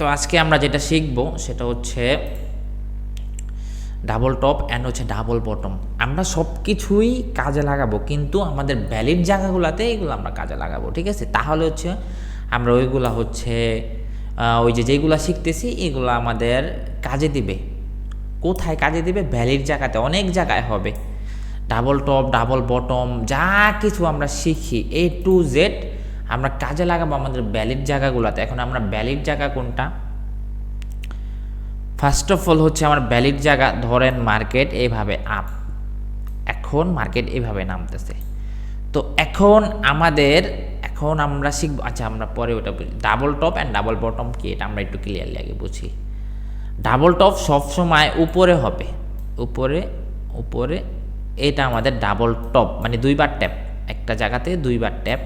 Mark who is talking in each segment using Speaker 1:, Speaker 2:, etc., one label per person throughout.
Speaker 1: তো আজকে আমরা যেটা শিখব সেটা হচ্ছে ডাবল টপ অ্যান্ড হচ্ছে ডাবল বটম। আমরা সব কিছুই কাজে লাগাবো, কিন্তু আমাদের ভ্যালিড জায়গাগুলোতে এগুলো আমরা কাজে লাগাবো, ঠিক আছে? তাহলে হচ্ছে আমরা ওইগুলা হচ্ছে ওই যেগুলো শিখতেছি এগুলো আমাদের কাজে দিবে। কোথায় কাজে দিবে? ভ্যালিড জায়গাতে, অনেক জায়গায় হবে। ডাবল টপ, ডাবল বটম, যা কিছু আমরা শিখি A to Z আমরা কাজে লাগাবো আমাদের ভ্যালিড জায়গাগুলোতে। এখন আমরা ভ্যালিড জায়গা কোনটা? ফার্স্ট অফ অল হচ্ছে আমার ভ্যালিড জায়গা, ধরেন মার্কেট এইভাবে আপ, এখন মার্কেট এইভাবে নামতেছে। তো এখন আমরা শিখবো, আচ্ছা আমরা পরে ওটা বুঝি। Double top and double bottom কি, এটা আমরা একটু ক্লিয়ারলি আগে বুঝি। ডাবল টপ সবসময় উপরে হবে, উপরে এটা আমাদের ডাবল টপ, মানে দুইবার ট্যাপ, একটা জায়গাতে দুইবার ট্যাপ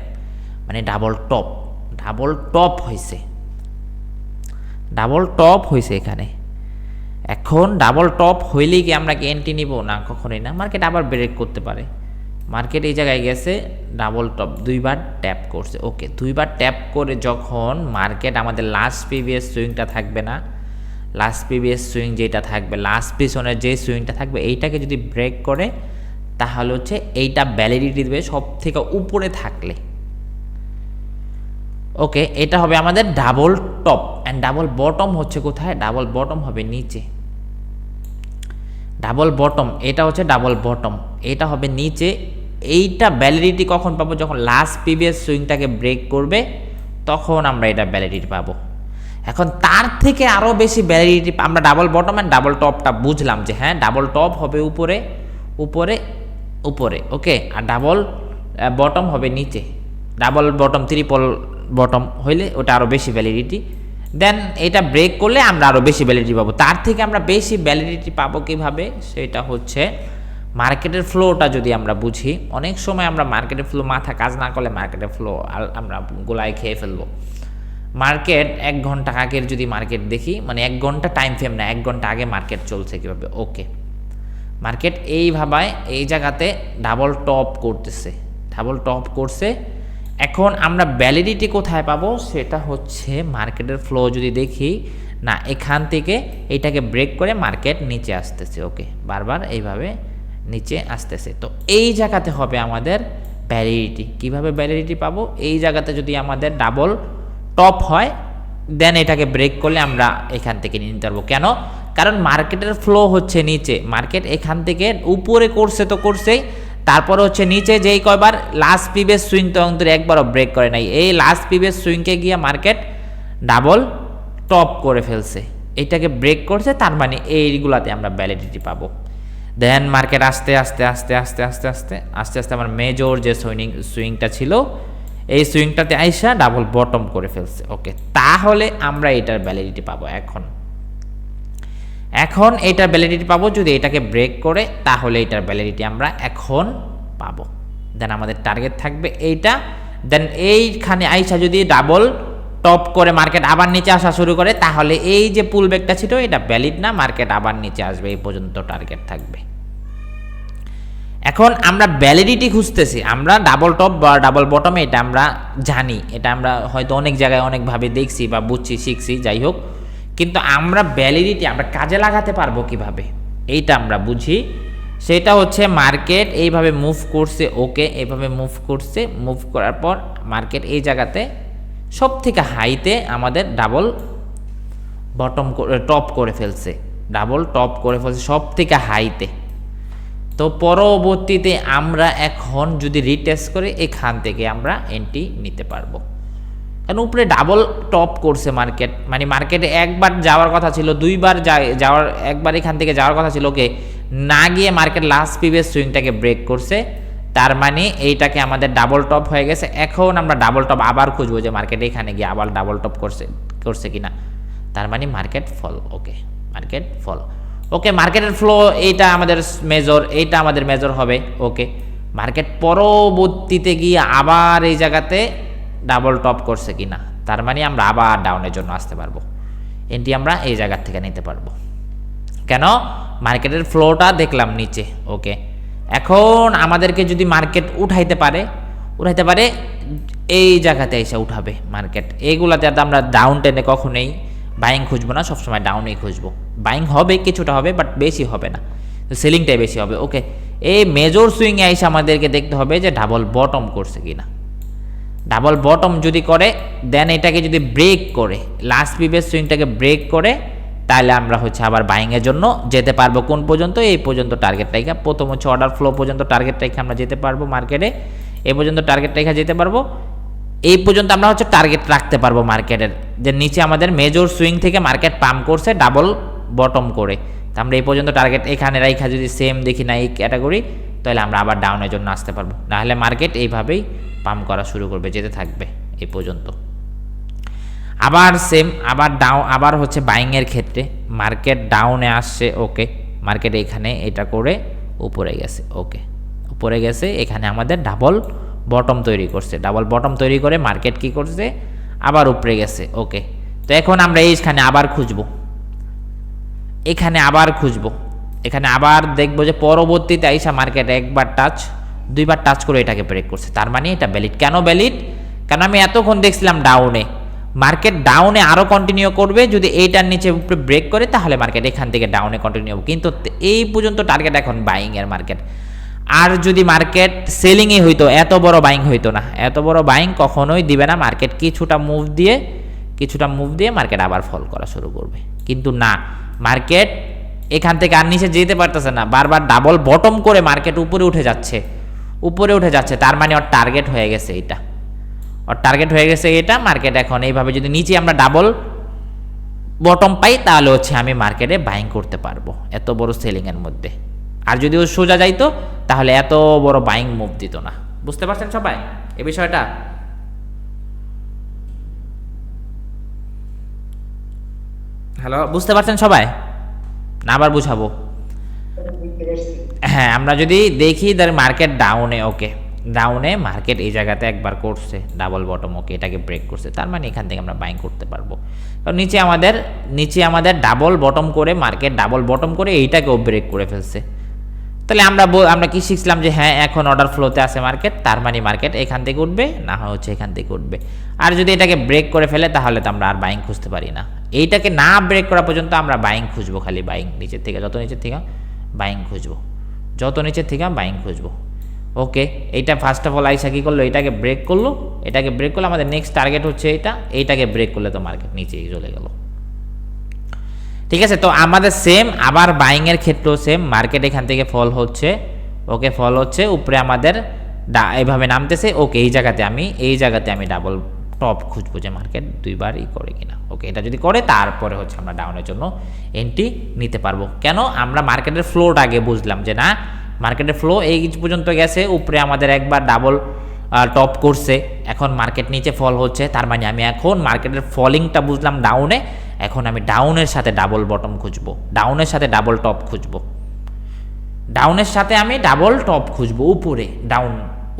Speaker 1: মানে ডাবল টপ হয়েছে এখানে। এখন ডাবল টপ হইলেই কি আমরা কি এন্ট্রি নিব? না, কখনোই না। মার্কেট আবার ব্রেক করতে পারে। মার্কেট এই জায়গায় গেছে, ডাবল টপ দুইবার ট্যাপ করছে, ওকে। দুইবার ট্যাপ করে যখন মার্কেট আমাদের লাস্ট প্রিভিয়াস সুইংটা থাকবে না, লাস্ট প্রিভিয়াস সুইং যেটা থাকবে, লাস্ট পিছনের যে সুইংটা থাকবে, এইটাকে যদি ব্রেক করে তাহলে হচ্ছে এইটা ভ্যালিডিটি দেবে সব থেকে উপরে থাকলে, ওকে। এটা হবে আমাদের double top. And double bottom হচ্ছে কোথায়? ডাবল বটম হবে নিচে। ডাবল বটম, এটা হচ্ছে ডাবল বটম, এটা হবে নিচে। এইটা ভ্যালিডিটি কখন পাবো? যখন লাস্ট প্রিভিয়াস সুইংটাকে ব্রেক করবে, তখন আমরা এটা ভ্যালিডিটি পাবো। এখন তার থেকে আরও বেশি ভ্যালিডিটি আমরা ডাবল বটম অ্যান্ড ডাবল টপটা বুঝলাম যে হ্যাঁ, ডাবল টপ হবে উপরে, ওকে, আর ডাবল বটম হবে নিচে। ডাবল বটম, ট্রিপল বটম হইলে ওটা আরও বেশি ভ্যালিডিটি, দেন এটা ব্রেক করলে আমরা আরও বেশি ভ্যালিডিটি পাবো। তার থেকে আমরা বেশি ভ্যালিডিটি পাবো কীভাবে? সেটা হচ্ছে মার্কেটের ফ্লোটা যদি আমরা বুঝি। অনেক সময় আমরা মার্কেটের ফ্লো মাথা কাজ না করলে মার্কেটের ফ্লো আমরা গোলায় খেয়ে ফেলবো। মার্কেট 1 ঘন্টা আগের যদি মার্কেট দেখি, মানে 1 ঘন্টা টাইম ফ্রেম না, 1 ঘন্টা আগে মার্কেট চলছে কীভাবে, ওকে। মার্কেট এইভাবে এই জায়গাতে ডাবল টপ করছে। এখন আমরা ভ্যালিডিটি কোথায় পাবো? সেটা হচ্ছে মার্কেটের ফ্লো যদি দেখি, না এখান থেকে এইটাকে ব্রেক করে মার্কেট নিচে আসতেছে, ওকে, বারবার এইভাবে নিচে আসতেছে। তো এই জায়গাতে হবে আমাদের ভ্যালিডিটি। কিভাবে ভ্যালিডিটি পাবো? এই জায়গাতে যদি আমাদের ডাবল টপ হয়, দেন এটাকে ব্রেক করলে আমরা এখান থেকে নিয়ে নিতে পারবো। কেন? কারণ মার্কেটের ফ্লো হচ্ছে নিচে, মার্কেট এখান থেকে উপরে করছে তো করছেই, তারপরে হচ্ছে নিচে যেই কয়বার লাস্ট প্রিভিয়াস সুইং তো অন্তরে একবারও ব্রেক করে নাই, এই লাস্ট প্রিভিয়াস সুইংকে গিয়ে মার্কেট ডাবল টপ করে ফেলছে, এইটাকে ব্রেক করছে, তার মানে এইগুলাতে আমরা ভ্যালিডিটি পাবো। দেন মার্কেট আস্তে আস্তে আমার মেজর যে সুইংটা ছিল, এই সুইংটাতে আইসা ডাবল বটম করে ফেলছে, ওকে। তাহলে আমরা এটার ভ্যালিডিটি পাবো। এখন এইটার ভ্যালিডিটি পাবো যদি এটাকে ব্রেক করে, তাহলে এইটার ভ্যালিডিটি আমরা এখন পাবো। দেন আমাদের টার্গেট থাকবে এইটা। দেন এইখানে আইসা যদি ডাবল টপ করে মার্কেট আবার নিচে আসা শুরু করে, তাহলে এই যে পুল ব্যাকটা ছিল এটা ভ্যালিড না, মার্কেট আবার নিচে আসবে, এই পর্যন্ত টার্গেট থাকবে। এখন আমরা ভ্যালিডিটি খুঁজতেছি, আমরা ডাবল টপ বা ডাবল বটমে এটা আমরা জানি, এটা আমরা হয়তো অনেক জায়গায় অনেকভাবে দেখছি বা বুঝছি, শিখছি, যাই হোক, কিন্তু আমরা ভ্যালিডিটি আমরা কাজে লাগাতে পারবো কিভাবে, এইটা আমরা বুঝি। সেটা হচ্ছে মার্কেট এইভাবে মুভ করছে, ওকে, এইভাবে মুভ করার পর মার্কেট এই জায়গাতে সব থেকে হাইতে আমাদের ডাবল টপ করে ফেলছে সব থেকে হাইতে। তো পরবর্তীতে আমরা এখন যদি রিটেস্ট করে এখান থেকে আমরা এন্ট্রি নিতে পারবো, কারণ উপরে ডাবল টপ করছে মার্কেট, মানে মার্কেটে একবার যাওয়ার কথা ছিল, দুইবার যাওয়ার, একবার এখান থেকে যাওয়ার কথা ছিল, ওকে, না গিয়ে মার্কেট লাস্ট প্রিভিয়াস সুইংটাকে ব্রেক করছে, তার মানে এইটাকে আমাদের ডাবল টপ হয়ে গেছে। এখন আমরা ডাবল টপ আবার খুঁজবো যে মার্কেট এখানে গিয়ে আবার ডাবল টপ করছে কিনা, তার মানে মার্কেট ফল, ওকে। মার্কেটের ফ্লো এইটা আমাদের মেজর হবে, ওকে। মার্কেট পরবর্তীতে গিয়ে আবার এই জায়গাতে ডাবল টপ করছে কিনা, তার মানে আমরা আবার ডাউনের জন্য আসতে পারবো, এন্ট্রি আমরা এই জায়গার থেকে নিতে পারবো। কেন? মার্কেটের ফ্লোটা দেখলাম নিচে, ওকে। এখন আমাদেরকে যদি মার্কেট উঠাইতে পারে এই জায়গাতে এসে উঠাবে মার্কেট, এইগুলাতে আমরা ডাউন টেনে কখনোই বাইং খুঁজবো না, সবসময় ডাউনেই খুঁজবো। বাইং হবে, কিছুটা হবে, বাট বেশি হবে না, তো সেলিংটাই বেশি হবে। ওকে, এই মেজর সুইংয়ে এসে আমাদেরকে দেখতে হবে যে ডাবল বটম করছে কিনা। ডাবল বটম যদি করে, দেন এটাকে যদি ব্রেক করে, লাস্ট প্রিভিয়াস সুইংটাকে ব্রেক করে, তাহলে আমরা হচ্ছে আবার বাইংয়ের জন্য যেতে পারবো। কোন পর্যন্ত? এই পর্যন্ত টার্গেট রেখা। প্রথম হচ্ছে অর্ডার ফ্লো পর্যন্ত টার্গেট রেখে আমরা যেতে পারবো মার্কেটে, এই পর্যন্ত টার্গেট রেখা যেতে পারবো। এই পর্যন্ত আমরা হচ্ছে টার্গেট রাখতে পারবো মার্কেটের, যে নিচে আমাদের মেজর সুইং থেকে মার্কেট পাম্প করছে ডাবল বটম করে, তো আমরা এই পর্যন্ত টার্গেট এখানে রাখা যদি সেম দেখি না এই ক্যাটাগরি, তাহলে আমরা আবার ডাউনের জন্য আসতে পারবো। নাহলে মার্কেট এইভাবেই পাম্প করা শুরু করবে, যেতে থাকবে এই পর্যন্ত। আবার সেম, আবার আবার হচ্ছে বাইংয়ের ক্ষেত্রে মার্কেট ডাউনে আসছে, ওকে, মার্কেট এখানে এটা করে উপরে গেছে, ওকে, উপরে গেছে, এখানে আমাদের ডাবল বটম তৈরি করছে। ডাবল বটম তৈরি করে মার্কেট কি করছে? আবার উপরে গেছে, ওকে। তো এখন আমরা এইখানে আবার খুঁজবো, এখানে আবার খুঁজবো, এখানে আবার দেখবো যে পরবর্তীতে আইসা মার্কেট একবার টাচ, দুইবার টাচ করে এটাকে ব্রেক করছে, তার মানে এটা ভ্যালিড। কেন ভ্যালিড? কারণ আমি এতক্ষণ দেখছিলাম ডাউনে, মার্কেট ডাউনে আরও কন্টিনিউ করবে, যদি এইটার নিচে উপরে ব্রেক করে তাহলে মার্কেট এখান থেকে ডাউনে কন্টিনিউ হবে, কিন্তু এই পর্যন্ত টার্গেট এখন বাইংয়ের মার্কেট। আর যদি মার্কেট সেলিংই হইতো, এত বড় বাইং হইতো না, এত বড় বাইং কখনোই দিবে না। মার্কেট কিছুটা মুভ দিয়ে মার্কেট আবার ফল করা শুরু করবে, কিন্তু না, মার্কেট এখান থেকে আর নিচে যেতে পারতেছে না, বারবার ডাবল বটম করে মার্কেট উপরে উঠে যাচ্ছে, তার মানে ওর টার্গেট হয়ে গেছে এটা, মার্কেট এখন এইভাবে যদি নিচে আমরা ডাবল বটম পাই, তাহলে হচ্ছে আমি মার্কেটে বাইং করতে পারবো এত বড় সেলিংয়ের মধ্যে। আর যদি ও সোজা যাইতো তাহলে এত বড় বাইং মুভ দিত না। বুঝতে পারছেন সবাই এই বিষয়টা? হ্যালো, বুঝতে পারছেন সবাই না আবার বুঝাবো? হ্যাঁ, আমরা যদি দেখি মার্কেট ডাউনে, ওকে, ডাউনে মার্কেট এই জায়গাতে একবার করছে ডাবল বটম, ওকে, এটাকে ব্রেক করছে, তার মানে এখান থেকে আমরা বাইং করতে পারবো। কারণ নিচে আমাদের ডাবল বটম করে মার্কেট ডাবল বটম করে এইটাকেও ব্রেক করে ফেলছে। তাহলে আমরা কি শিখলাম যে হ্যাঁ, এখন অর্ডার ফ্লোতে আছে মার্কেট, তার মানে মার্কেট এখান থেকে উঠবে, না হচ্ছে এখান থেকে উঠবে। আর যদি এটাকে ব্রেক করে ফেলে তাহলে তো আমরা আর বাইং খুঁজতে পারি না, এইটাকে না ব্রেক করা পর্যন্ত আমরা বাইং খুঁজবো, খালি বাইং নিচের থেকে, যত নিচের থেকে বাইং খুঁজবো, ওকে। এইটা ফার্স্ট অফ অল আইসা কি করলো, এটাকে ব্রেক করলো, আমাদের নেক্সট টার্গেট হচ্ছে এইটাকে ব্রেক করলে তো মার্কেট নিচেই চলে গেল। ঠিক আছে, তো আমাদের সেম, আবার বাইংয়ের ক্ষেত্রেও সেম, মার্কেট এখান থেকে ফল হচ্ছে, ওকে, ফল হচ্ছে, উপরে আমাদের এইভাবে নামতেছে, ওকে, এই জায়গাতে আমি ডাবল টপ খুঁজবো যে মার্কেট দুইবার করে কিনা, ওকে, এটা যদি করে তারপরে হচ্ছে আমরা ডাউনের জন্য এন্ট্রি নিতে পারবো। কেন? আমরা মার্কেটের ফ্লোটা আগে বুঝলাম যে না, মার্কেটের ফ্লো এই পর্যন্ত গেছে, উপরে আমাদের একবার ডাবল টপ করছে, এখন মার্কেট নিচে ফল হচ্ছে, তার মানে আমি এখন মার্কেটের ফলিংটা বুঝলাম ডাউনে, এখন আমি ডাউনের সাথে ডাবল বটম খুঁজবো, ডাউনের সাথে ডাবল টপ খুঁজবো,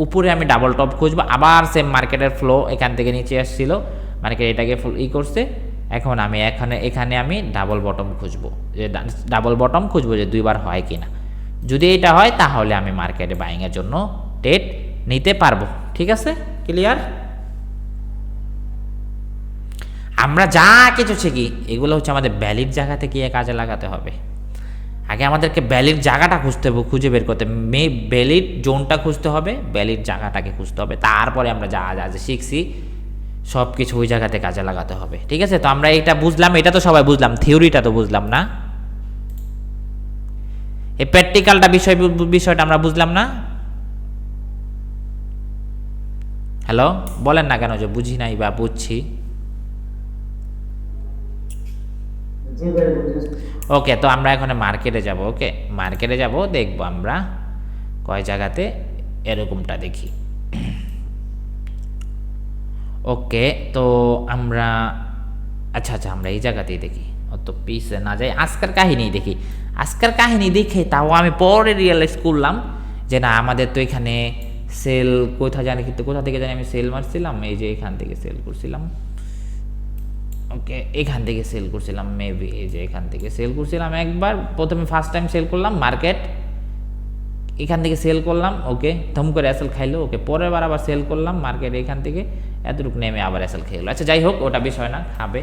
Speaker 1: উপরে আমি ডাবল টপ খুঁজবো। আবার সেম মার্কেটের ফ্লো এখান থেকে নিচে আসছিল, মার্কেট এটাকে করছে, এখন আমি এখানে আমি ডাবল বটম খুঁজবো যে দুইবার হয় কিনা, যদি এটা হয় তাহলে আমি মার্কেটে বাইংয়ের জন্য ট্রেড নিতে পারবো। ঠিক আছে, ক্লিয়ার? আমরা যা কিছু শিখি এগুলো হচ্ছে আমাদের ভ্যালিড জায়গাতে গিয়ে কাজে লাগাতে হবে। আগে আমাদেরকে ভ্যালিড জায়গাটা খুঁজতে হবে, খুঁজে বের করতে হবে, ভ্যালিড জোনটা খুঁজতে হবে, ভ্যালিড জায়গাটাকে খুঁজতে হবে, তারপরে আমরা যা শিখছি সব কিছু ওই জায়গাতে কাজে লাগাতে হবে। ঠিক আছে, তো আমরা এটা বুঝলাম, এটা তো সবাই বুঝলাম, থিওরিটা তো বুঝলাম না, এই প্র্যাকটিক্যালটা বিষয়টা আমরা বুঝলাম না। হ্যালো, বলেন না কেন যে বুঝি নাই বা বুঝছি? ওকে, তো আমরা এখন মার্কেটে যাব, ওকে, মার্কেটে যাব, দেখবো আমরা কয় জায়গাতে এরকমটা দেখি। ওকে, তো আমরা আচ্ছা আমরা এই জায়গাতেই দেখি, অত পিছে না যাই, আজকের কাহিনী দেখে তাও আমি পরে রিয়েলাইজ করলাম যে না, আমাদের তো এখানে সেল কোথা থেকে জানি আমি সেল মারছিলাম, এই যে এখান থেকে সেল করছিলাম, ওকে, এখান থেকে সেল করছিলাম, মেবি এই যে এখান থেকে সেল করছিলাম একবার, প্রথমে ফার্স্ট টাইম সেল করলাম, মার্কেট এখান থেকে সেল করলাম, ওকে, ধম করে এসএল খাইলো, ওকে, পরের বার আবার সেল করলাম, মার্কেট এখান থেকে এতটুকু নেমে আবার এসএল খাইলো। আচ্ছা যাই হোক, ওটা বিষয় না, খাবে,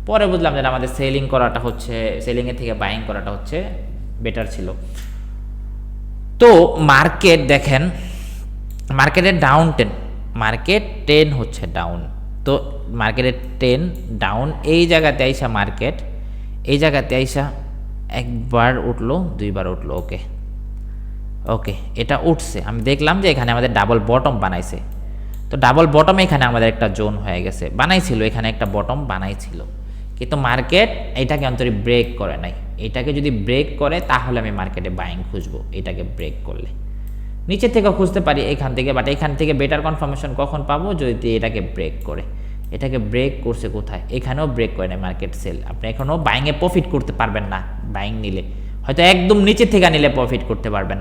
Speaker 1: পরে বুঝলাম যে আমাদের সেলিং করাটা হচ্ছে, সেলিংয়ের থেকে বাইং করাটা হচ্ছে বেটার ছিল। তো মার্কেট দেখেন, মার্কেটের ডাউন 10, মার্কেট 10 হচ্ছে ডাউন। তো মার্কেটের 10 ডাউন, এই জায়গাতে আইসা মার্কেট, এই জায়গাতে আইসা একবার উঠলো, দুইবার উঠলো, ওকে ওকে এটা উঠছে। আমি দেখলাম যে এখানে আমাদের ডাবল বটম বানাইছে। তো ডাবল বটমে এখানে আমাদের একটা জোন হয়ে গেছে, বানাইছিল এখানে একটা বটম বানাইছিল, কিন্তু মার্কেট এটাকে অন্তরে ব্রেক করে নাই। এটাকে যদি ব্রেক করে তাহলে আমি মার্কেটে বাইং খুঁজবো, এটাকে ব্রেক করলে। নিচে থেকে খুঁজতে পারি এখান থেকে, বাট এখান থেকে বেটার কনফার্মেশন কখন পাবো, যদি এটাকে ব্রেক করে। এটাকে ব্রেক করছে কোথায়, এখানেও ব্রেক করে না, মার্কেট সেল। আপনি এখনও বাইংয়ে প্রফিট করতে পারবেন না, বাইং নিলে হয়তো একদম নিচে থেকে নিলে প্রফিট করতে পারবেন।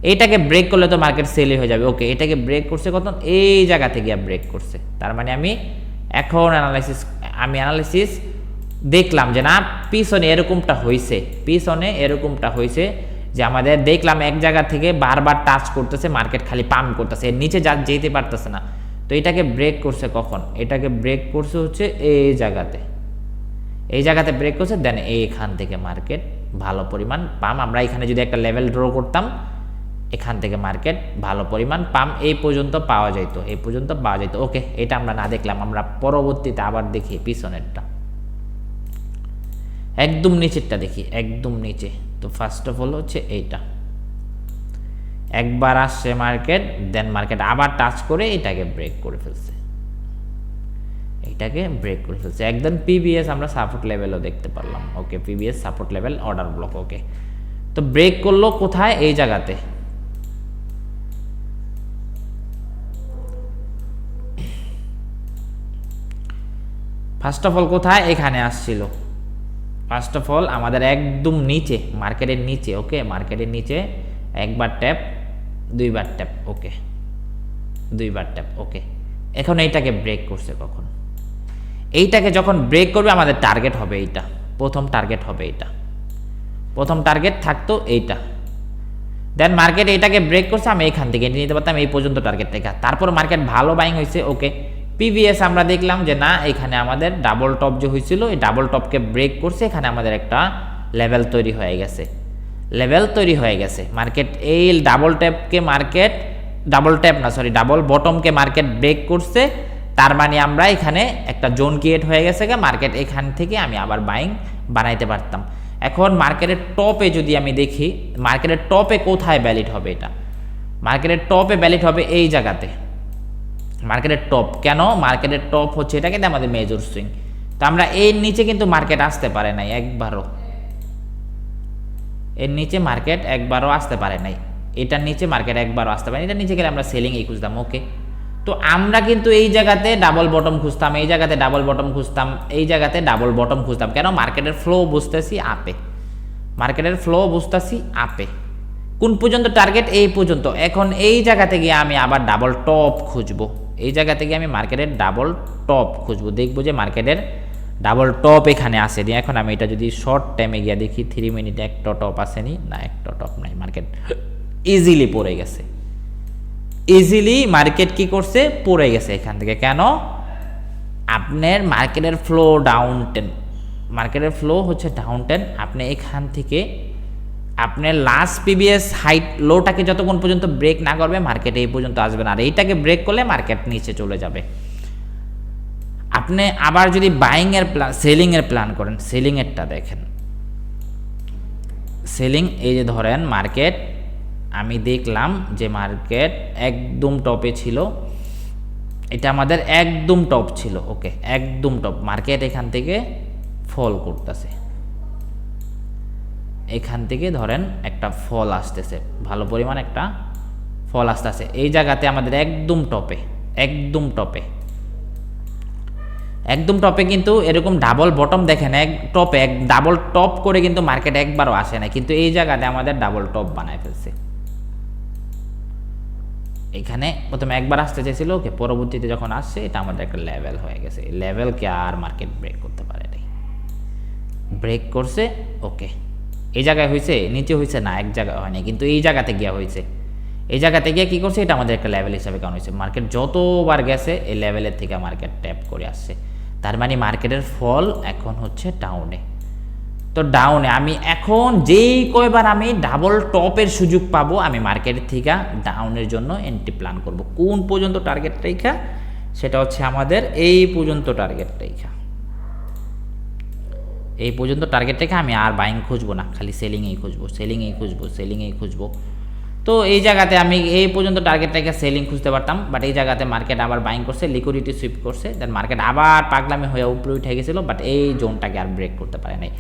Speaker 1: এইটাকে ব্রেক করলে তো মার্কেট সেলই হয়ে যাবে। ওকে, এটাকে ব্রেক করছে কত, এই জায়গা থেকে ব্রেক করছে। তার মানে আমি এখন অ্যানালাইসিস দেখলাম যে না, পিছনে এরকমটা হয়েছে, পিছনে এরকমটা হয়েছে যে আমাদের দেখলাম এক জায়গা থেকে বারবার টাচ করতেছে, মার্কেট খালি পাম্প করতেছে, এর নিচে যেতে পারতেছে না। তো এটাকে ব্রেক করছে কখন, এটাকে ব্রেক করছে হচ্ছে এই জায়গাতে, এই জায়গাতে ব্রেক করছে। দেন এইখান থেকে মার্কেট ভালো পরিমাণ পাম, আমরা এখানে যদি একটা লেভেল ড্র করতাম, এখান থেকে মার্কেট ভালো পরিমাণ পাম এই পর্যন্ত পাওয়া যেত, এই পর্যন্ত পাওয়া যেত। ওকে, এটা আমরা না দেখলাম, আমরা পরবর্তীতে আবার দেখি পিছনেরটা, একদম নিচেরটা দেখি, একদম নিচে। তো ফার্স্ট অফ অল হচ্ছে এইটা, একবার আসছে মার্কেট, দেন মার্কেট আবার টাচ করে এটাকে ব্রেক করে ফেলছে, এটাকে ব্রেক করে ফেলছে একদম। পিবিএস আমরা সাপোর্ট লেভেলও দেখতে পারলাম। Okay, PBS support level, order block. Okay, তো ব্রেক করলো কোথায়, এই জায়গাতে। ফার্স্ট অফ অল কোথায়, এখানে আসছিল। ফার্স্ট অফ অল আমাদের একদম নিচে, মার্কেটের নিচে। ওকে, মার্কেটের নিচে একবার ট্যাপ, দুইবার ট্যাপ, ওকে, দুইবার ট্যাপ। ওকে, এখন এইটাকে ব্রেক করছে কখন, এইটাকে যখন ব্রেক করবে আমাদের টার্গেট হবে এইটা, প্রথম টার্গেট হবে এইটা, প্রথম টার্গেট থাকতো এইটা। দেন মার্কেট এইটাকে ব্রেক করছে, আমি এখান থেকে নিতে পারতাম এই পর্যন্ত টার্গেট থেকে। তারপর মার্কেট ভালো বাইং হয়েছে। ওকে, পিভিএস আমরা দেখলাম যে না, এখানে আমাদের ডাবল টপ যে হয়েছিল, এই ডাবল টপকে ব্রেক করছে, এখানে আমাদের একটা লেভেল তৈরি হয়ে গেছে, লেভেল তৈরি হয়ে গেছে। মার্কেট এই ডাবল ট্যাপকে মার্কেট, ডাবল ট্যাপ না সরি, ডাবল বটমকে মার্কেট ব্রেক করছে। তার মানে আমরা এখানে একটা জোন ক্রিয়েট হয়ে গেছে, মার্কেট এখান থেকে আমি আবার বাইং বানাইতে পারতাম। এখন মার্কেটের টপে যদি আমি দেখি, মার্কেটের টপে কোথায় ভ্যালিড হবে, এটা মার্কেটের টপে ভ্যালিড হবে এই জায়গাতে। মার্কেটের টপ কেন, মার্কেটের টপ হচ্ছে এটা কিন্তু আমাদের মেজর সুইং। তো আমরা এর নিচে কিন্তু মার্কেট আসতে পারে নাই একবারও, এর নিচে মার্কেট একবারও আসতে পারে নাই, এটার নিচে মার্কেট একবারও আসতে পারে, এটার নিচে গেলে আমরা সেলিংই খুঁজতাম। ওকে, তো আমরা কিন্তু এই জায়গাতে ডাবল বটম খুঁজতাম, এই জায়গাতে ডাবল বটম খুঁজতাম, এই জায়গাতে ডাবল বটম খুঁজতাম। কেন, মার্কেটের ফ্লো বুঝতেছি আপে, মার্কেটের ফ্লো বুঝতেছি আপে। কোন পর্যন্ত টার্গেট, এই পর্যন্ত। এখন এই জায়গাতে গিয়ে আমি আবার ডাবল টপ খুঁজবো, এই জায়গা থেকে আমি মার্কেটের ডাবল টপ খুঁজবো, দেখবো যে মার্কেটের ডাবল টপ এখানে আসে নি। এখন আমি এটা যদি শর্ট টাইমে গিয়ে দেখি, 3 মিনিটে একটা টপ আসেনি, না একটা টপ নাই, মার্কেট ইজিলি পড়ে গেছে, ইজিলি মার্কেট কি করছে, পড়ে গেছে এখান থেকে। কেন, আপনার মার্কেটের ফ্লো ডাউন 10, মার্কেটের ফ্লো হচ্ছে ডাউন 10। আপনি এখান থেকে আপনার লাস্ট পিবিএস হাইট লোটাকে যতক্ষণ পর্যন্ত ব্রেক না করবে, মার্কেট এই পর্যন্ত আসবে না, আর এইটাকে ব্রেক করলে মার্কেট নিচে চলে যাবে। আপনি আবার যদি বাইং এর প্ল্যান, সেলিং এর প্ল্যান করেন, সেলিং এরটা দেখেন, সেলিং এই যে ধরেন মার্কেট, আমি দেখলাম যে মার্কেট একদম টপে ছিল, এটা আমাদের একদম টপ ছিল। ওকে, একদম টপ, মার্কেট এখান থেকে ফল করতেছে, এখান থেকে ধরেন একটা ফল আসতেছে, ভালো পরিমাণ একটা ফল আসতেছে এই জায়গাতে আমাদের একদম টপে, একদম টপে, একদম টপে। কিন্তু এরকম ডাবল বটম দেখেন, এক টপে এক ডাবল টপ করে কিন্তু মার্কেট একবারও আসে না, কিন্তু এই জায়গাতে আমাদের ডাবল টপ বানায় ফেলছে। এখানে প্রথমে একবার আসতে চাইছিল, ওকে, পরবর্তীতে যখন আসছে এটা আমাদের একটা লেভেল হয়ে গেছে, এই লেভেলকে আর মার্কেট ব্রেক করতে পারে নাই, ব্রেক করছে। ওকে, এই জায়গায় হয়েছে, নিচে হয়েছে না, এক জায়গায় হয়নি, কিন্তু এই জায়গাতে গিয়া হয়েছে, এই জায়গাতে গিয়ে কী করছে, এটা আমাদের একটা লেভেল হিসাবে কারণ হয়েছে। মার্কেট যতবার গেছে এই লেভেলের থেকে মার্কেট ট্যাপ করে আসছে, তার মানে মার্কেটের ফল এখন হচ্ছে ডাউনে। তো ডাউনে আমি এখন যেই কয়বার আমি ডাবল টপের সুযোগ পাবো আমি মার্কেটের থেকে ডাউনের জন্য এন্ট্রি প্ল্যান করব। কোন পর্যন্ত টার্গেট রেখা? সেটা হচ্ছে আমাদের এই পর্যন্ত টার্গেট রেখা। এই পর্যন্ত টার্গেট রেখে আমি আর বাইং খুঁজবো না, খালি সেলিংয়েই খুঁজবো, সেলিংয়েই খুঁজবো, সেলিংয়েই খুঁজবো। তো এই জায়গাতে আমি এই পর্যন্ত টার্গেট রেখে সেলিং খুঁজতে পারতাম, বাট এই জায়গাতে মার্কেট আবার বাইং করছে, লিকুইডিটি সুইপ করছে, দেন মার্কেট আবার পাগলামি হয়ে উপরে উঠে গেছিলো, বাট এই জোনটাকে আর ব্রেক করতে পারে নাই।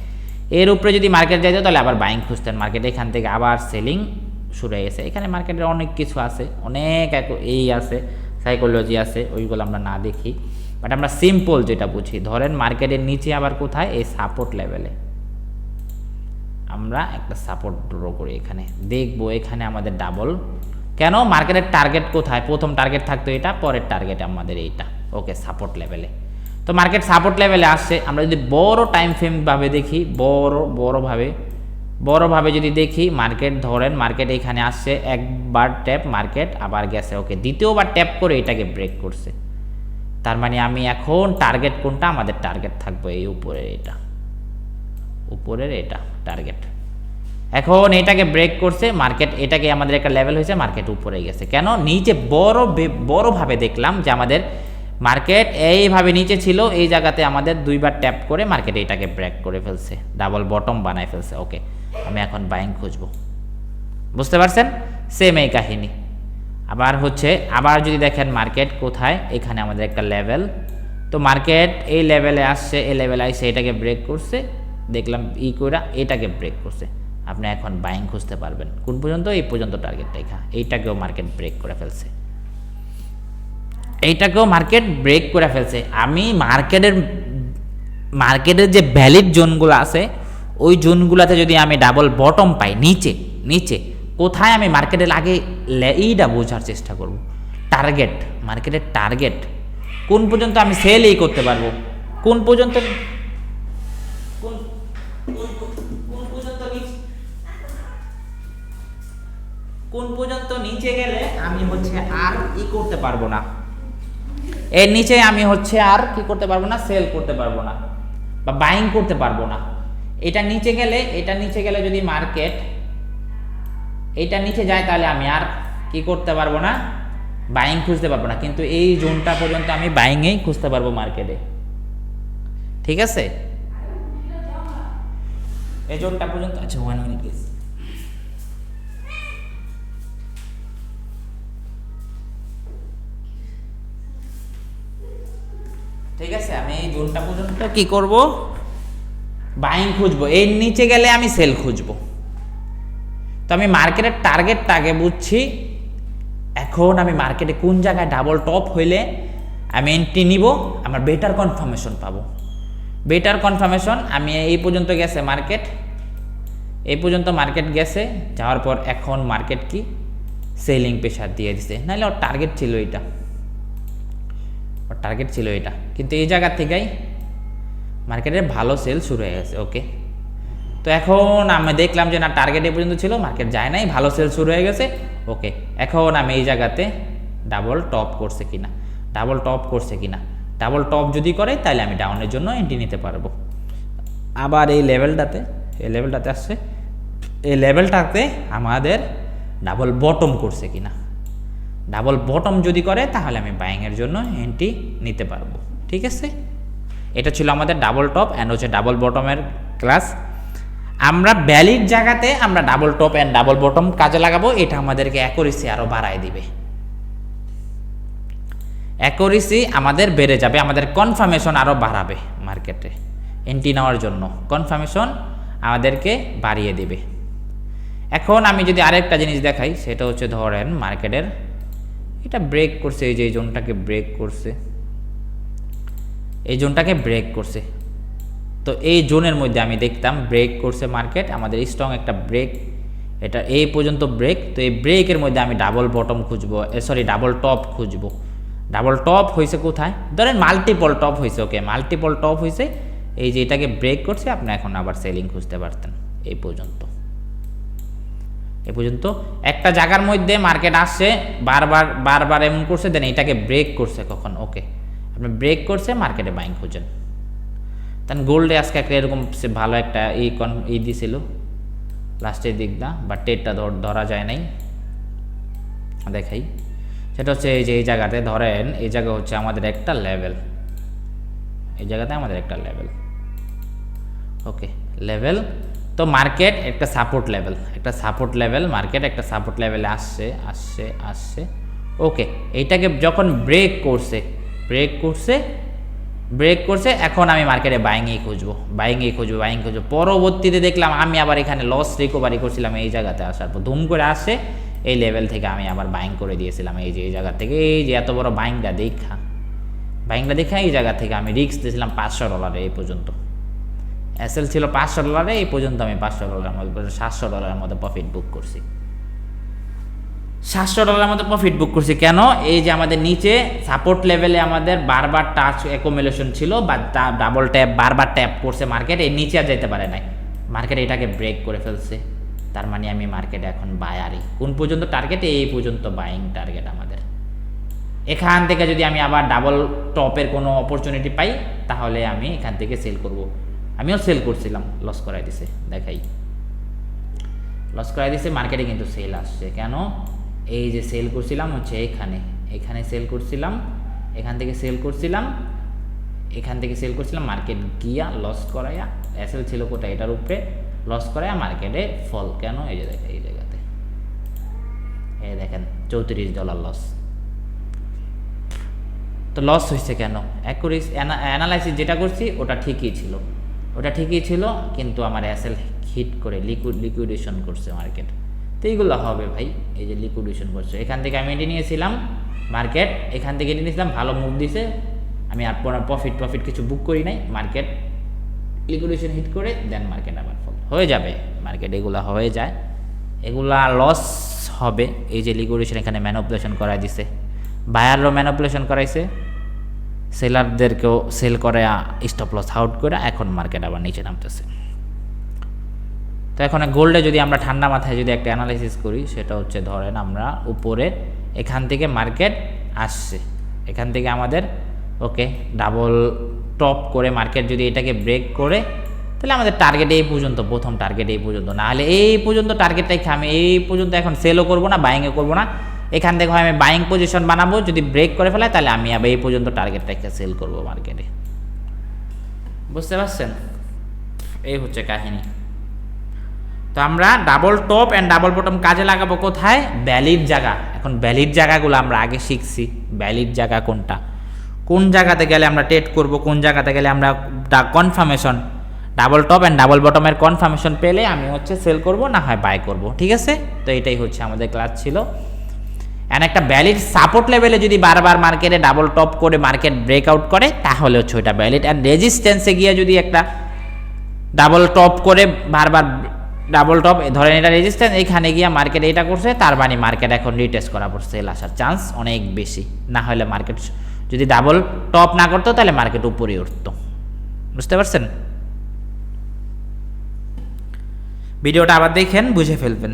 Speaker 1: এর উপরে যদি মার্কেট যাইতো তাহলে আবার বাইং খুঁজতেন, মার্কেট এখান থেকে আবার সেলিং শুরু হয়ে গেছে। এখানে মার্কেটের অনেক কিছু আছে, অনেক এই আছে, সাইকোলজি আছে, ওইগুলো আমরা না দেখি, বাট আমরা সিম্পল যেটা বুঝি, ধরেন মার্কেটের নিচে আবার কোথায়, এই সাপোর্ট লেভেলে আমরা একটা সাপোর্ট ড্র করি, এখানে দেখবো এখানে আমাদের ডাবল কেন, মার্কেটের টার্গেট কোথায়, প্রথম টার্গেট থাকতো এটা, পরের টার্গেট আমাদের এইটা, ওকে সাপোর্ট লেভেলে। তো মার্কেট সাপোর্ট লেভেলে আসছে, আমরা যদি বড় টাইম ফ্রেম ভাবে দেখি, বড়ভাবে যদি দেখি, মার্কেট ধরেন মার্কেট এখানে আসছে, একবার ট্যাপ মার্কেট আবার গেছে, ওকে দ্বিতীয়বার ট্যাপ করে এটাকে ব্রেক করছে। তার মানে আমি এখন টার্গেট কোনটা, আমাদের টার্গেট থাকবে এই উপরের এটা, উপরের এটা টার্গেট। এখন এটাকে ব্রেক করছে মার্কেট, এটাকে আমাদের একটা লেভেল হয়েছে, মার্কেট উপরে গেছে। কেন? নিচে বড়ভাবে দেখলাম যে আমাদের মার্কেট এইভাবে নিচে ছিল, এই জায়গাতে আমাদের দুইবার ট্যাপ করে মার্কেট এটাকে ব্রেক করে ফেলছে, ডাবল বটম বানায় ফেলছে। ওকে, আমি এখন বাইং খুঁজবো, বুঝতে পারছেন? সেম এই কাহিনী। আবার হচ্ছে, আবার যদি দেখেন মার্কেট কোথায়, এখানে আমাদের একটা লেভেল, তো মার্কেট এই লেভেলে আসছে, এই লেভেলে আসছে, এটাকে ব্রেক করছে, দেখলাম করে এটাকে ব্রেক করছে। আপনি এখন বাইং খুঁজতে পারবেন কোন পর্যন্ত, এই পর্যন্ত টার্গেট রেখা, এইটাকেও মার্কেট ব্রেক করে ফেলছে, এইটাকেও মার্কেট ব্রেক করে ফেলছে। আমি মার্কেটের যে ভ্যালিড জোনগুলো আছে, ওই জোনগুলোতে যদি আমি ডাবল বটম পাই, নিচে কোথায়, আমি মার্কেটের আগে এইটা বোঝার চেষ্টা করব। টার্গেট, মার্কেটের টার্গেট কোন পর্যন্ত আমি সেলই করতে পারবো, কোন পর্যন্ত নিচে গেলে আমি হচ্ছে আর করতে পারবো না, এর নিচে আমি হচ্ছে আর কি করতে পারবো না, সেল করতে পারবো না বা বাইং করতে পারবো না। এটা নিচে গেলে যদি মার্কেট এটা নিচে যায়, তাহলে আমি আর কি করতে পারবো না, বাইং খুঁজতে পারবো না। কিন্তু এই জোনটা পর্যন্ত আমি বাইংয়েই খুঁজতে পারবো মার্কেটে, ঠিক আছে? এই জোনটা পর্যন্ত, আচ্ছা 1 মিনিট প্লিজ। ঠিক আছে, আমি এই জোনটা পর্যন্ত কি করব, বাইং খুঁজবো, এর নিচে গেলে আমি সেল খুঁজবো। তো আমি মার্কেটের টার্গেটটাকে বুঝছি, এখন আমি মার্কেটে কোন জায়গায় ডাবল টপ হইলে আমি এন্ট্রি নিব, আমার বেটার কনফার্মেশন পাবো। বেটার কনফার্মেশন, আমি এই পর্যন্ত গেছে মার্কেট, এই পর্যন্ত মার্কেট গেছে, যাওয়ার পর এখন মার্কেট কি সেলিং প্রেশার দিয়ে দিছে, নাহলে ওর টার্গেট ছিল এটা, কিন্তু এই জায়গা থেকেই মার্কেটের ভালো সেল শুরু হয়ে গেছে। ওকে, তো এখন আমি দেখলাম যে না, টার্গেট এ পর্যন্ত ছিল, মার্কেট যায় নাই, ভালো সেল শুরু হয়ে গেছে। ওকে, এখন আমি এই জায়গাতে ডাবল টপ করছে কিনা, ডাবল টপ যদি করে তাহলে আমি ডাউনের জন্য এন্ট্রি নিতে পারবো। আবার এই লেভেলটাতে আসছে, এই লেভেলটাতে আমাদের ডাবল বটম করছে কিনা, ডাবল বটম যদি করে তাহলে আমি বাইংয়ের জন্য এন্ট্রি নিতে পারবো, ঠিক আছে? এটা ছিল আমাদের ডাবল টপ অ্যান্ড হচ্ছে ডাবল বটমের ক্লাস। আমরা ভ্যালিড জায়গাতে আমরা double top and double bottom কাজে লাগাবো, এটা আমাদেরকে অ্যাকুরেসি আরও বাড়ায় দিবে, অ্যাকুরেসি আমাদের বেড়ে যাবে, আমাদের কনফার্মেশন আরও বাড়াবে, মার্কেটে এন্ট্রি নেওয়ার জন্য কনফার্মেশন আমাদেরকে বাড়িয়ে দেবে। এখন আমি যদি আরেকটা জিনিস দেখাই, সেটা হচ্ছে ধরেন মার্কেটের এটা ব্রেক করছে, এই যে এই জোনটাকে ব্রেক করছে, তো এই জোনের মধ্যে আমি দেখতাম ব্রেক করছে মার্কেট, আমাদের স্ট্রং একটা ব্রেক, এটা এই পর্যন্ত ব্রেক। তো এই ব্রেকের মধ্যে আমি ডাবল বটম খুঁজবো, ডাবল টপ খুঁজবো। ডাবল টপ হয়েছে কোথায়, ধরেন মাল্টিপল টপ হয়েছে, ওকে মাল্টিপল টপ হয়েছে, এই যে এটাকে ব্রেক করছে, আপনি এখন আবার সেলিং খুঁজতে পারতেন। এই পর্যন্ত একটা জায়গার মধ্যে মার্কেট আসছে, বারবার এমন করছে, দেন এটাকে ব্রেক করছে কখন, ওকে আপনি ব্রেক করছে, মার্কেটে বাইং খুঁজেন। তাহলে গোল্ডে আজকে একটা এরকম ভালো একটা দিছিল লাস্টের দিকটা, বাট টেটটা ধরা যায় নাই। দেখাই, সেটা হচ্ছে এই যে এই জায়গাতে ধরেন, এই জায়গা হচ্ছে আমাদের একটা লেভেল, এই জায়গাতে আমাদের একটা লেভেল, ওকে লেভেল। তো মার্কেট একটা সাপোর্ট লেভেল, মার্কেট একটা সাপোর্ট লেভেলে আসছে আসছে আসছে, ওকে। এইটাকে যখন ব্রেক করছে এখন আমি মার্কেটে বাইংই খুঁজবো। পরবর্তীতে দেখলাম আমি আবার এখানে লস রিকভারি করছিলাম, এই জায়গাতে আসার পর ধুম করে আসে এই লেভেল থেকে আমি আবার বাইং করে দিয়েছিলাম। এই যে এই জায়গা থেকে, এই যে এত বড় বাইংটা দেখা এই জায়গা থেকে আমি রিস্ক দিয়েছিলাম $500 এই পর্যন্ত। এসএল ছিল $500, এই পর্যন্ত আমি $500 মধ্যে $700 মতো প্রফিট বুক করছি। $700 মতো প্রফিট বুক করছি কেন? এই যে আমাদের নিচে সাপোর্ট লেভেলে আমাদের বারবার টাচ অ্যাকুমুলেশন ছিল, বা ডাবল ট্যাপ বারবার ট্যাপ করছে মার্কেট, এর নিচে আর যেতে পারে নাই, মার্কেট এটাকে ব্রেক করে ফেলছে। তার মানে আমি মার্কেটে এখন বায়ারই। কোন পর্যন্ত টার্গেট? এই পর্যন্ত বাইং টার্গেট আমাদের। এখান থেকে যদি আমি আবার ডাবল টপের কোনো অপরচুনিটি পাই তাহলে আমি এখান থেকে সেল করব। আমিও সেল করছিলাম, লস করাই দিছে, দেখাই লস করাই দিছে। মার্কেটে কিন্তু সেল আসছে কেন? এই যে সেল করছিলাম হচ্ছে এখানে সেল করছিলাম, এখান থেকে সেল করছিলাম, মার্কেট গিয়া লস করাইয়া, এসএল ছিল কোথায় এটার উপরে, লস করাইয়া মার্কেটে ফল। কেন? এই যে দেখেন, এই জায়গাতে এই দেখেন $34 লস। তো লস হয়েছে কেন? অ্যানালাইসিস যেটা করছি ওটা ঠিকই ছিল, কিন্তু আমার এসএল হিট করে লিকুইডেশন করছে মার্কেট। তো এইগুলো হবে ভাই, এই যে লিকুইডেশন করছে, এখান থেকে আমি এটি নিয়েছিলাম মার্কেট, এখান থেকে এটি নিয়েছিলাম, ভালো মুভ দিছে, আমি আর প্রফিট কিছু বুক করি নাই, মার্কেট লিকুইডেশন হিট করে দেন মার্কেট আবার ফল হয়ে যাবে। মার্কেট এগুলা হয়ে যায়, এগুলা লস হবে। এই যে লিকুইডেশন এখানে ম্যানিপুলেশন করাই দিছে, বায়ারও ম্যানিপুলেশন করাইছে, সেলারদেরকেও সেল করে স্টপ লস আউট করে, এখন মার্কেট আবার নিচে নামতেছে। তো এখন গোল্ডে যদি আমরা ঠান্ডা মাথায় যদি একটা অ্যানালাইসিস করি, সেটা হচ্ছে ধরেন আমরা উপরে এখান থেকে মার্কেট আসছে, এখান থেকে আমাদের ওকে ডাবল টপ করে মার্কেট যদি এটাকে ব্রেক করে, তাহলে আমাদের টার্গেট এই পর্যন্ত, প্রথম টার্গেট এই পর্যন্ত, না হলে এই পর্যন্ত টার্গেটটাই আমি এই পর্যন্ত এখন সেলও করবো না, বাইংও করবো না। এখান থেকে হয় আমি বাইং পজিশন বানাবো, যদি ব্রেক করে ফেলায় তাহলে আমি আবার এই পর্যন্ত টার্গেটটাকে সেল করবো মার্কেটে। বুঝতে পারছেন? এই হচ্ছে কাহিনী। তো আমরা double top and double bottom কাজে লাগাবো কোথায়? ভ্যালিড জায়গা। এখন ভ্যালিড জায়গাগুলো আমরা আগে শিখছি, ভ্যালিড জায়গা কোনটা, কোন জায়গাতে গেলে আমরা ট্রেড করব, কোন জায়গাতে গেলে আমরা confirmation, double top and double বটমের কনফার্মেশন পেলে আমি হচ্ছে সেল করব, না হয় বাই করব। ঠিক আছে? তো এটাই হচ্ছে আমাদের ক্লাস ছিল। অ্যান্ড একটা ভ্যালিড সাপোর্ট লেভেলে যদি বারবার মার্কেটে ডাবল টপ করে মার্কেট ব্রেকআউট করে, তাহলে হচ্ছে ওইটা ভ্যালিড। অ্যান্ড রেজিস্ট্যান্সে গিয়ে যদি একটা ডাবল টপ করে বারবার ডাবল টপ, ধরেন এটা রেজিস্ট্যান্স, এইখানে গিয়ে মার্কেট এটা করছে, তার মানে মার্কেট এখন রিটেস্ট করার পর সেল আসার চান্স অনেক বেশি। না হলে মার্কেট যদি ডাবল টপ না করতো তাহলে মার্কেট উপরে উঠতো। বুঝতে পারছেন? ভিডিওটা আবার দেখেন, বুঝে ফেলবেন,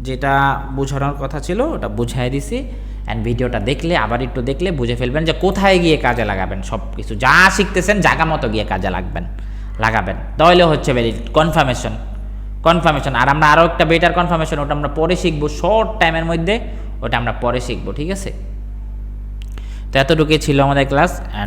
Speaker 1: যেটা বোঝানোর কথা ছিল ওটা বুঝাই দিছি। অ্যান্ড ভিডিওটা দেখলে আবার একটু দেখলে বুঝে ফেলবেন যে কোথায় গিয়ে কাজে লাগাবেন, সব কিছু যা শিখতেছেন জায়গা মতো গিয়ে কাজে লাগাবেন, তাহলে হচ্ছে ভ্যালিড কনফার্মেশন। আর আমরা আরও একটা বেটার কনফার্মেশন, ওটা আমরা পরে শিখবো, শর্ট টাইমের মধ্যে ওটা আমরা পরে শিখবো। ঠিক আছে? তো এতটুকুই ছিল আমাদের ক্লাস। অ্যান্ড